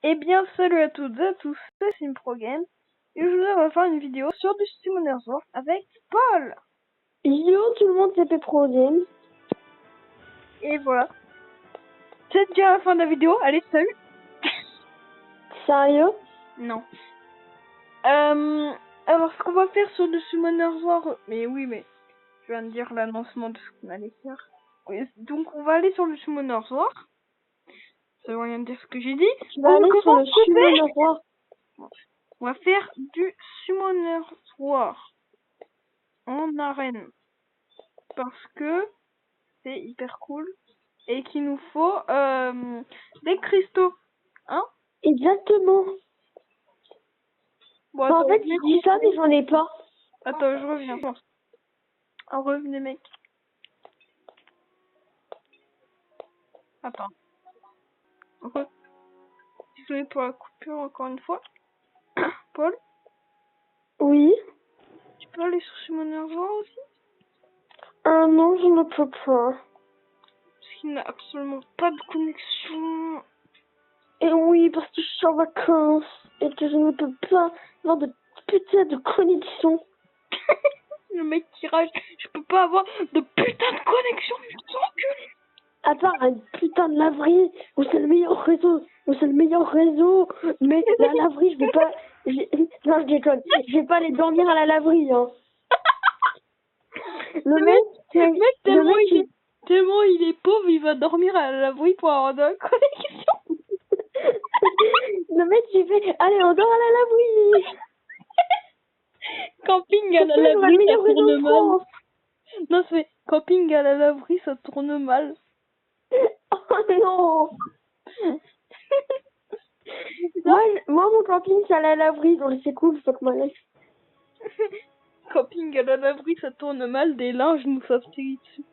Eh bien, salut à toutes et à tous, c'est SimProGame. Et aujourd'hui, on va faire une vidéo sur du Summoner's War avec Paul. Yo tout le monde, c'est PeproGame. Et voilà. C'est déjà la fin de la vidéo. Allez, salut. Sérieux? Non. Alors, ce qu'on va faire sur du Summoner's War... Mais oui, mais je viens de dire l'annoncement de ce qu'on allait faire. Oui, donc, on va aller sur le Summoner's War. Ça veut rien dire ce que j'ai dit. Tu vas aller sur le Summoner's War. On va faire du Summoner's War en arène. Parce que c'est hyper cool. Et qu'il nous faut des cristaux. Hein? Exactement. Bon, Enfin, attends, en fait, je dis ça, mais j'en ai pas. Attends, je reviens. Revenez, mec. Attends. Désolé pour la coupure encore une fois. Paul, Oui. tu peux aller sur Summoner's War aussi? Non, je ne peux pas. Parce qu'il n'a absolument pas de connexion. Et oui, parce que je suis en vacances et que je ne peux pas avoir de putain de connexion. Le mec qui rage. Je peux pas avoir de putain de connexion. Je t'encule. À part un putain de laverie où c'est le meilleur réseau. Mais la laverie, je vais pas... Non, je déconne. Je vais pas aller dormir à la laverie, hein. Le mec, tellement il est pauvre, il va dormir à la laverie pour avoir de la connexion. Le mec, j'ai fait, allez, on dort à la laverie. Camping à la laverie, ça tourne mal. France. Non, c'est camping à la laverie, ça tourne mal. Oh non. moi, mon camping, c'est à la laverie, donc c'est cool, fuck my life. Camping à la laverie, ça tourne mal, des linges nous aspirent dessus.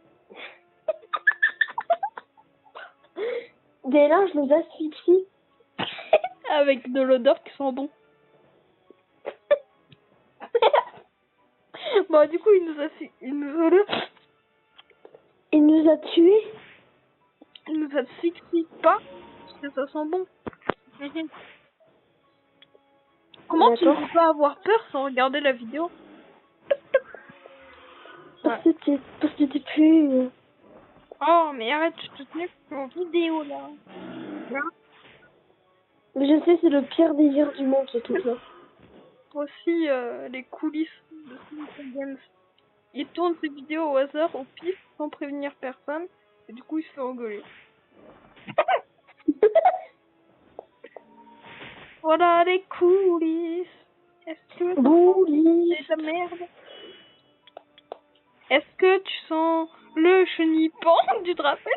Des linges nous asphyxient. Avec de l'odeur qui sent bon. Bon, du coup, il nous asphyxie Il nous asphyxie pas, parce que ça sent bon. Comment tu ne peux pas avoir peur sans regarder la vidéo? Parce que t'es plus... Oh, mais arrête, je te tenais en vidéo, là. Mais je sais, c'est le pire délire du monde, ce truc-là. Aussi, les coulisses de Simple Games. Il tourne ses vidéos au hasard, au pif, sans prévenir personne, et du coup, il se fait engueuler. Voilà les coulisses. Est-ce que c'est de la merde? Est-ce que tu sens le chenipan du drapeau?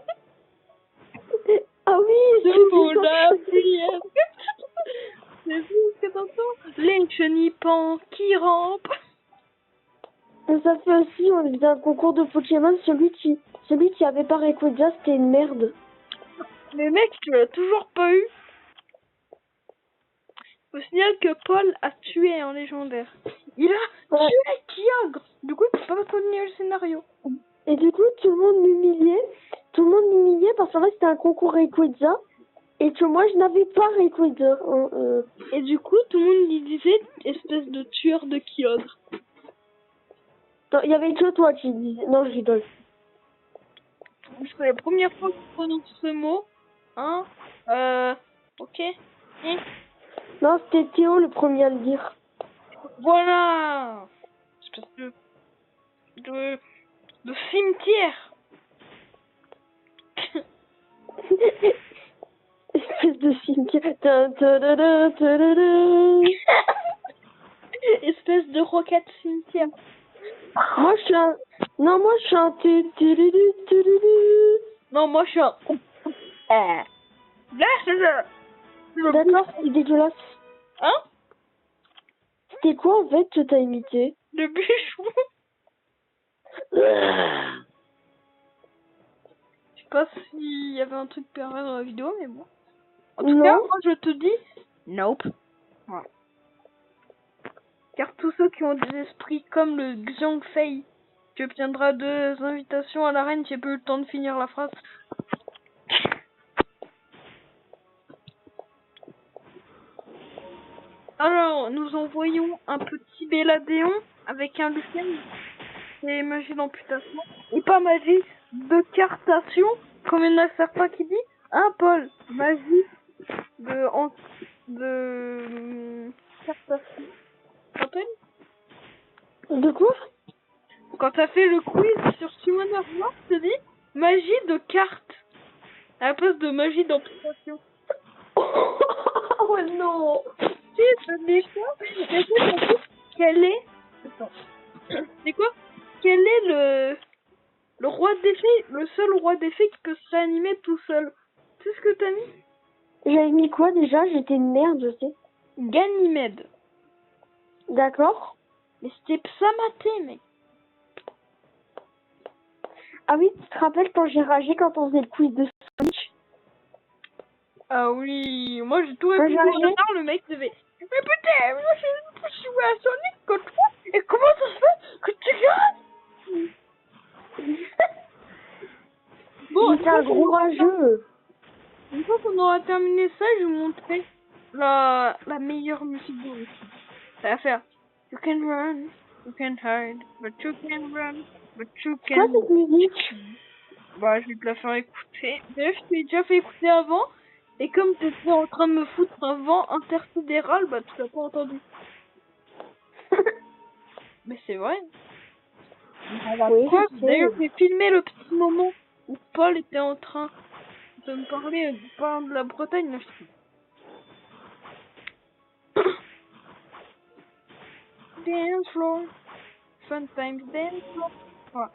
Ah oui, sous la pluie. C'est vous ce que t'entends? Les chenipans qui rampent. Ça fait aussi, on faisait un concours de Pokémon, celui qui avait pas Rayquaza, c'était une merde. Mais mec, tu l'as toujours pas eu. Au signal que Paul a tué un légendaire. Il a tué Kyogre. Du coup, il peut pas continuer le scénario. Et du coup, tout le monde m'humiliait parce qu'en fait, c'était un concours Rayquaza et que moi, je n'avais pas Rayquaza. Et du coup, tout le monde lui disait espèce de tueur de Kyogre. Il y avait que toi qui disais. Non, je rigole. C'est la première fois que je prononce ce mot. Hein? Ok. Non, c'était Théo le premier à le dire. Voilà. Espèce de cimetière. Espèce de cimetière. Espèce de roquette cimetière. Moi, je suis un... Non, moi, je suis un... Non, moi, je suis un... Là, c'est ça. D'accord, c'est dégueulasse. Hein? C'était quoi, en fait, que t'as imité? Le bûcheron. Je sais pas s'il y avait un truc pervers dans la vidéo, mais bon. En tout cas, moi, je te dis... Nope. Voilà. Car tous ceux qui ont des esprits comme le Xiangfei, tu obtiendras 2 invitations à l'arène, j'ai pas eu le temps de finir la phrase. Alors, nous envoyons un petit Béladéon avec un Lucien et magie d'amputation. Et pas magie de cartation, comme il y en a certains qui disent. Hein, Paul? Magie de cartation. Tu te rappelles? De quoi? Quand t'as fait le quiz sur Summoner War, je te dis magie de carte à la place de magie d'amputation. Oh non! Si, je dis ça. Et puis, quel est... Attends. C'est quoi? Quel est le roi des fées, le seul roi des fées qui peut se réanimer tout seul? Tu sais ce que t'as mis? J'avais mis quoi déjà? J'étais une merde, je sais. Ganymède. D'accord. Mais c'était Psamathée, mec. Ah oui, tu te rappelles quand j'ai ragé quand on faisait le quiz de Switch? Ah oui, moi j'ai tout Quand répondu j'ai en ragé? retard, le mec devait... Mais putain, moi j'ai joué à Sonic contre toi, et comment ça se fait que tu gagnes? Bon, J'étais un gros rageux. une fois qu'on aura terminé ça, je vais vous montrer la meilleure musique de l'histoire. Ça va faire You can run, you can hide, but you can run, but you C'est quoi can... cette musique? Bah, je vais te la faire écouter. D'ailleurs, je t'ai déjà fait écouter avant, et comme t'étais en train de me foutre un vent intersidéral, bah tu l'as pas entendu. Mais c'est vrai. Oui, Quoi je sais. D'ailleurs, j'ai filmé le petit moment où Paul était en train de me parler de la Bretagne. Là, Dance floor, fun times dance floor. Voilà.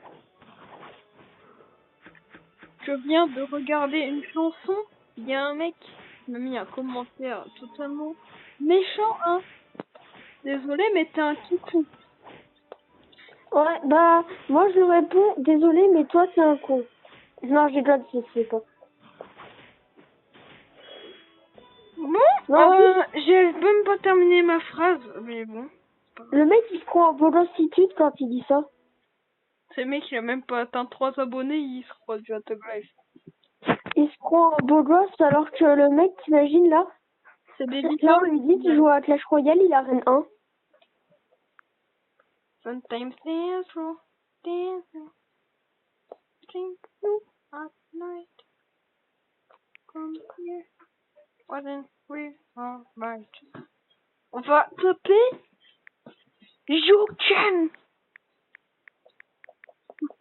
Je viens de regarder une chanson. Il y a un mec qui m'a mis un commentaire totalement méchant, hein. Désolé, mais t'es un kikou. Ouais, bah, moi je réponds, désolé, mais toi t'es un con. Non, j'ai pas de sais pas. Bon, Non, j'ai même pas terminé ma phrase, mais bon. le mec il se croit en bonhomitude quand il dit ça. Ce mec, il a même pas atteint 3 abonnés, il se croit du Hot Life. Il se croit en beau gosse alors que le mec, t'imagines là, C'est des là on lui dit tu joues à Clash Royale, il a rien 1. Sometimes dance floor, dance floor, drink you at night. Come here, wasn't we alright? On va taper You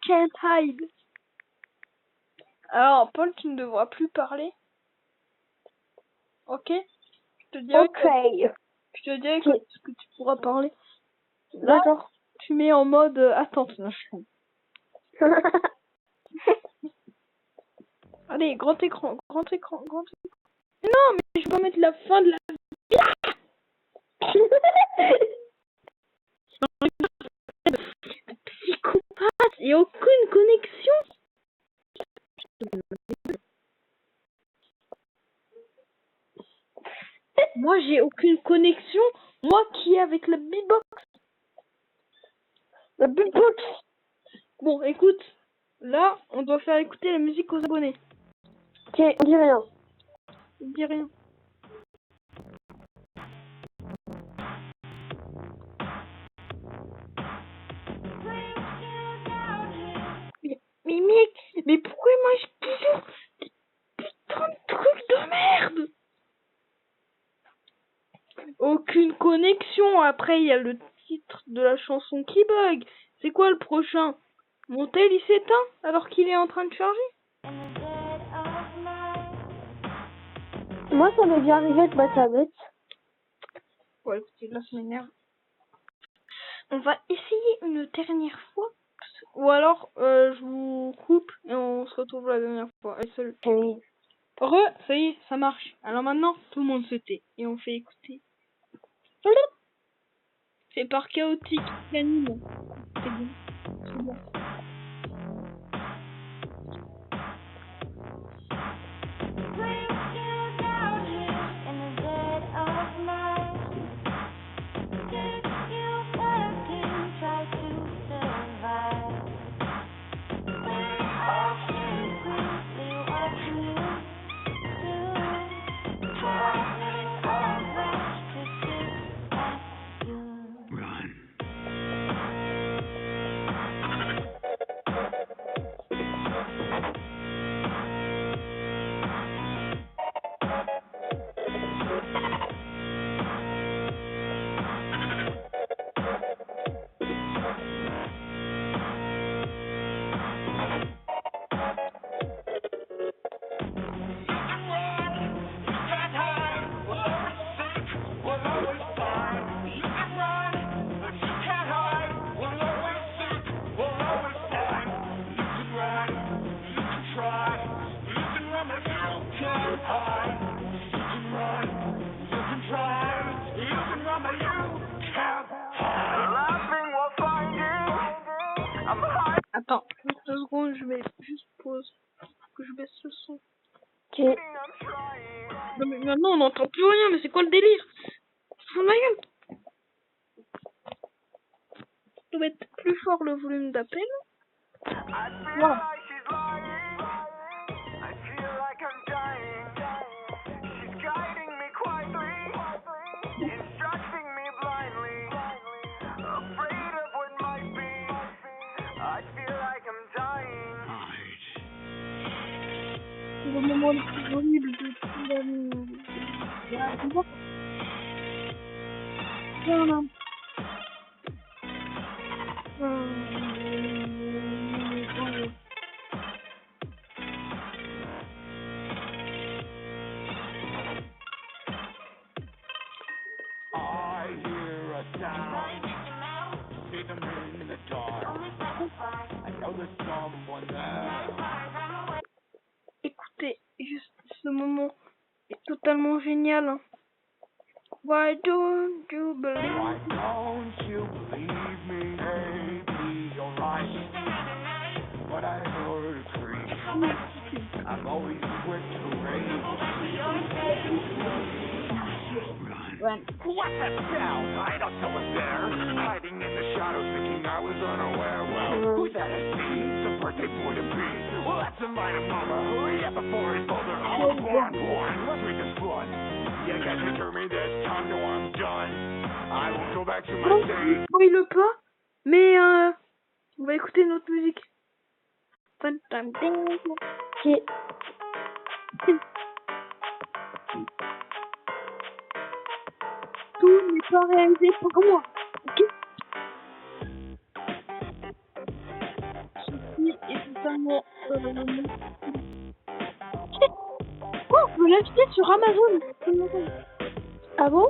can't hide. Alors, Paul, tu ne devras plus parler. Ok? Je te dirai Ok. quand est-ce que tu pourras parler. Là, D'accord. tu mets en mode attente. Allez, grand écran, grand écran, grand écran. Non, mais je vais pas mettre la fin de la... Psychopathe et aucune connexion. Moi, j'ai aucune connexion. Moi qui est avec la beatbox. La beatbox. Bon, écoute. Là, on doit faire écouter la musique aux abonnés. Ok, on dit rien. Je dis rien. Mais mec, mais pourquoi moi je toujours des putains de trucs de merde? Aucune connexion. Après, il y a le titre de la chanson qui bug. C'est quoi le prochain? Mon tel il s'éteint alors qu'il est en train de charger? Moi ça m'est bien arrivé avec ma tablette. Ouais, écoutez, là ça m'énerve. On va essayer une dernière fois. Ou alors, je vous coupe et on se retrouve la dernière fois. Allez, salut. Oui. Ça y est, ça marche. Alors maintenant, tout le monde se tait. Et on fait écouter. C'est par chaotique l'anime. C'est bon. C'est bon. Attends, une seconde, je vais juste pause. Que je baisse le son. Ok. Non mais maintenant on n'entend plus rien, mais c'est quoi le délire? Fous de ma gueule. Je dois mettre plus fort le volume d'appel. Voilà. C'est le moment le plus horrible de toute la vie. Voilà. Écoutez, juste ce moment est totalement génial. Hein. Why don't you believe me? Maybe you're right. But I heard a creep. I'm always quick to rage. What the hell? I don't know what's there. Hiding in the shadows, thinking I was unaware. Well, who's that I see? The birthday boy to be. Well, that's a minor mama. Hurry up before his mother. Oh, born. Let's make this fun. You guys can hear me this time, no, I'm done. I won't go back to my stage. Spoil pas, mais on va écouter notre musique. Ok. Tout n'est pas réalisé par moi. Ok. Ceci est totalement oh, on peut l'acheter sur Amazon. Ah bon?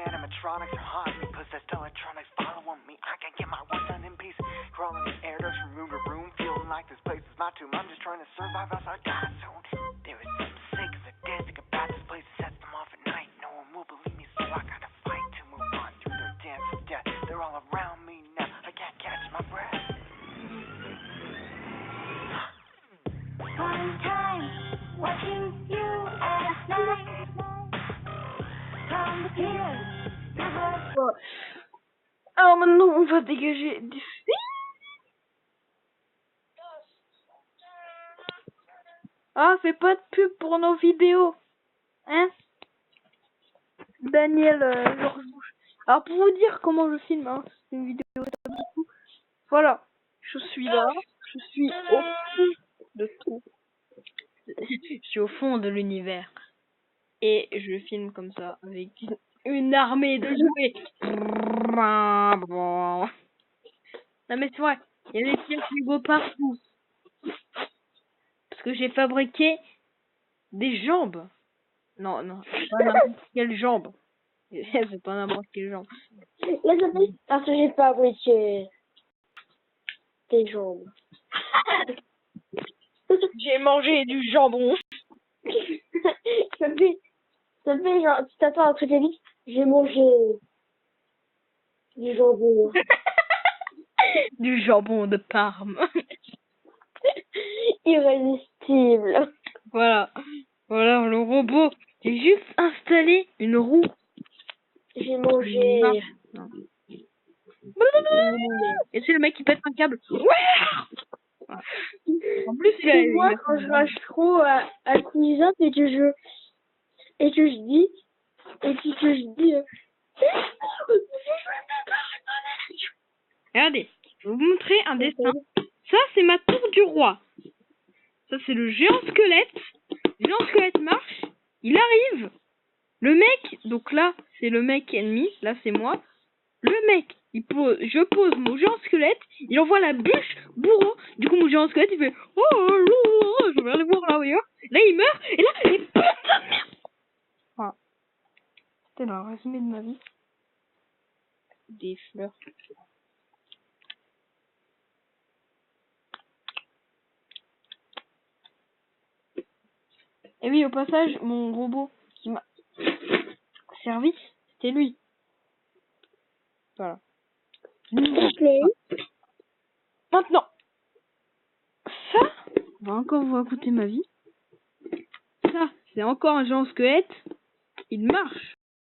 Animatronics are haunting me, possessed electronics following me. I can't get my work done in peace. Crawling in air dust from room to room, feeling like this place is my tomb. I'm just trying to survive outside God zone. There is some sick as a dancing about this place that sets them off at night. No one will believe me, so I gotta fight to move on through their dance of death. They're all around me now. I can't catch my breath. One time watching you at night. Alors maintenant on va dégager des filles. Ah, fais pas de pub pour nos vidéos. Hein Daniel Georges Bush. Alors pour vous dire comment je filme, hein, c'est une vidéo du coup. Voilà, je suis là, je suis au fond de tout. Je suis au fond de l'univers. Et je filme comme ça, avec une armée de jouets. Non mais c'est vrai, il y a des pièces Lego partout. Parce que j'ai fabriqué des jambes. Non, c'est pas n'importe quelle jambe. C'est pas n'importe quelle jambe. Parce que j'ai fabriqué des jambes. J'ai mangé du jambon. Ça fait genre, tu t'attends à un truc à vite, j'ai mangé du jambon. Du jambon de Parme. Irrésistible. Voilà, le robot. J'ai juste installé une roue. J'ai mangé. Non. Et c'est le mec qui pète un câble. Ouais. En plus, c'est moi quand je rage trop à cuisine et que je dis regardez, je vais vous montrer un dessin. Ça, c'est ma tour du roi. Ça, c'est le géant squelette. Le géant squelette marche. Il arrive. Le mec, donc là, c'est le mec ennemi. Là, c'est moi. Le mec, je pose mon géant squelette, il envoie la bûche bourreau. Du coup, mon géant squelette, il fait je vais aller voir là, voyez. Là, il meurt, et là, il putain de merde. Voilà. C'était le résumé de ma vie. Des fleurs. Et oui, au passage, mon robot qui m'a servi, c'était lui. Voilà. Ok. Maintenant, ça va encore vous raconter ma vie. Ça, c'est encore un géant squelette. Il marche.